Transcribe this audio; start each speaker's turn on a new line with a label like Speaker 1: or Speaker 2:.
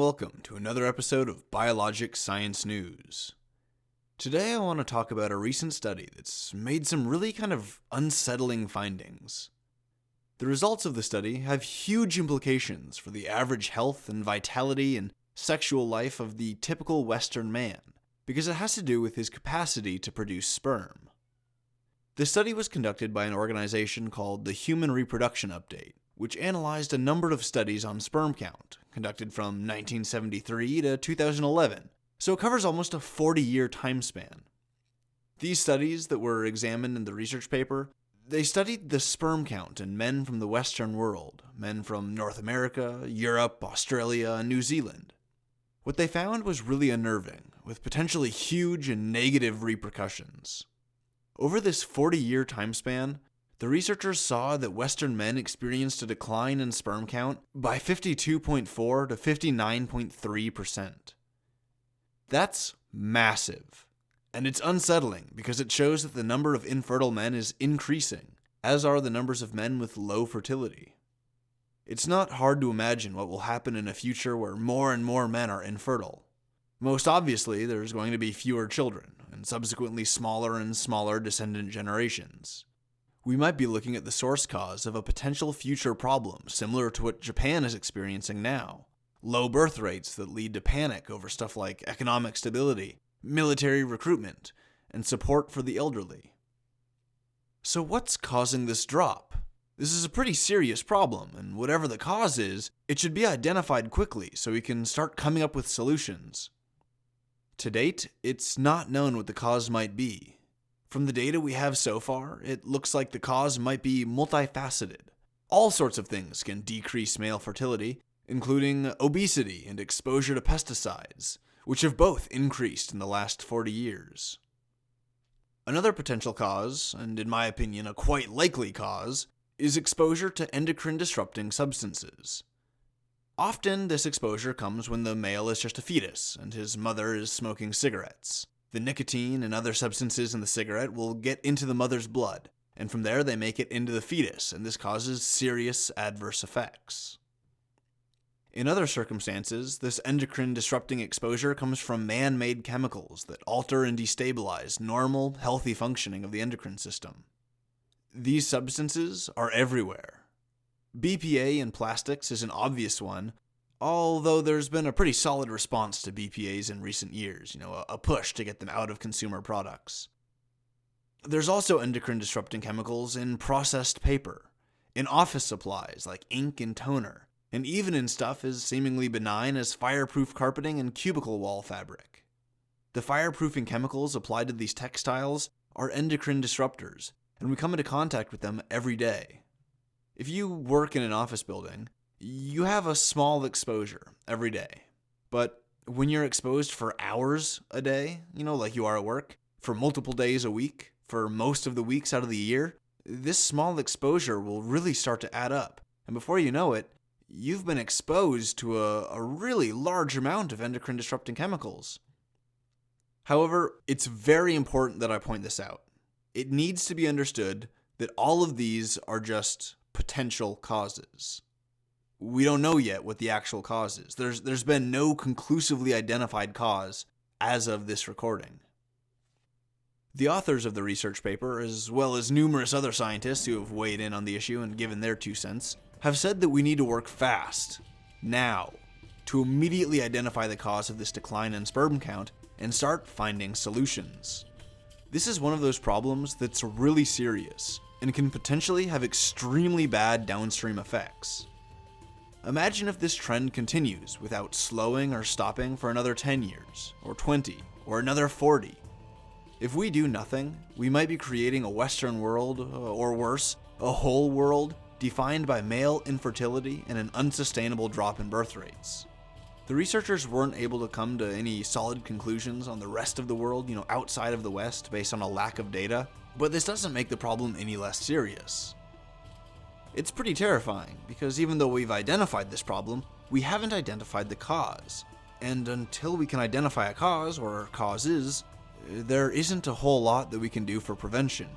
Speaker 1: welcome to another episode of BioLogic Science News. Today I want to talk about a recent study that's made some really kind of unsettling findings. The results of the study have huge implications for the average health and vitality and sexual life of the typical Western man, because it has to do with his capacity to produce sperm. The study was conducted by an organization called the Human Reproduction Update, which analyzed a number of studies on sperm count, conducted from 1973 to 2011, so it covers almost a 40-year time span. These studies that were examined in the research paper, they studied the sperm count in men from the Western world, men from North America, Europe, Australia, and New Zealand. What they found was really unnerving, with potentially huge and negative repercussions. Over this 40-year time span, the researchers saw that Western men experienced a decline in sperm count by 52.4 to 59.3%. That's massive. And it's unsettling because it shows that the number of infertile men is increasing, as are the numbers of men with low fertility. It's not hard to imagine what will happen in a future where more and more men are infertile. Most obviously, there's going to be fewer children, and subsequently smaller and smaller descendant generations. We might be looking at the source cause of a potential future problem similar to what Japan is experiencing now. Low birth rates that lead to panic over stuff like economic stability, military recruitment, and support for the elderly. So what's causing this drop? This is a pretty serious problem, and whatever the cause is, it should be identified quickly so we can start coming up with solutions. To date, it's not known what the cause might be. From the data we have so far, it looks like the cause might be multifaceted. All sorts of things can decrease male fertility, including obesity and exposure to pesticides, which have both increased in the last 40 years. Another potential cause, and in my opinion a quite likely cause, is exposure to endocrine-disrupting substances. Often this exposure comes when the male is just a fetus and his mother is smoking cigarettes. The nicotine and other substances in the cigarette will get into the mother's blood, and from there they make it into the fetus, and this causes serious adverse effects. In other circumstances, this endocrine-disrupting exposure comes from man-made chemicals that alter and destabilize normal, healthy functioning of the endocrine system. These substances are everywhere. BPA in plastics is an obvious one, although there's been a pretty solid response to BPAs in recent years, a push to get them out of consumer products. There's also endocrine-disrupting chemicals in processed paper, in office supplies like ink and toner, and even in stuff as seemingly benign as fireproof carpeting and cubicle wall fabric. The fireproofing chemicals applied to these textiles are endocrine disruptors, and we come into contact with them every day. If you work in an office building, you have a small exposure every day. But when you're exposed for hours a day, like you are at work, for multiple days a week, for most of the weeks out of the year, this small exposure will really start to add up. And before you know it, you've been exposed to a really large amount of endocrine disrupting chemicals. However, it's very important that I point this out. It needs to be understood that all of these are just potential causes. We don't know yet what the actual cause is. There's been no conclusively identified cause as of this recording. The authors of the research paper, as well as numerous other scientists who have weighed in on the issue and given their 2 cents, have said that we need to work fast, now, to immediately identify the cause of this decline in sperm count and start finding solutions. This is one of those problems that's really serious and can potentially have extremely bad downstream effects. Imagine if this trend continues without slowing or stopping for another 10 years, or 20, or another 40. If we do nothing, we might be creating a Western world, or worse, a whole world, defined by male infertility and an unsustainable drop in birth rates. The researchers weren't able to come to any solid conclusions on the rest of the world, outside of the West, based on a lack of data, but this doesn't make the problem any less serious. It's pretty terrifying, because even though we've identified this problem, we haven't identified the cause. And until we can identify a cause, or causes, there isn't a whole lot that we can do for prevention.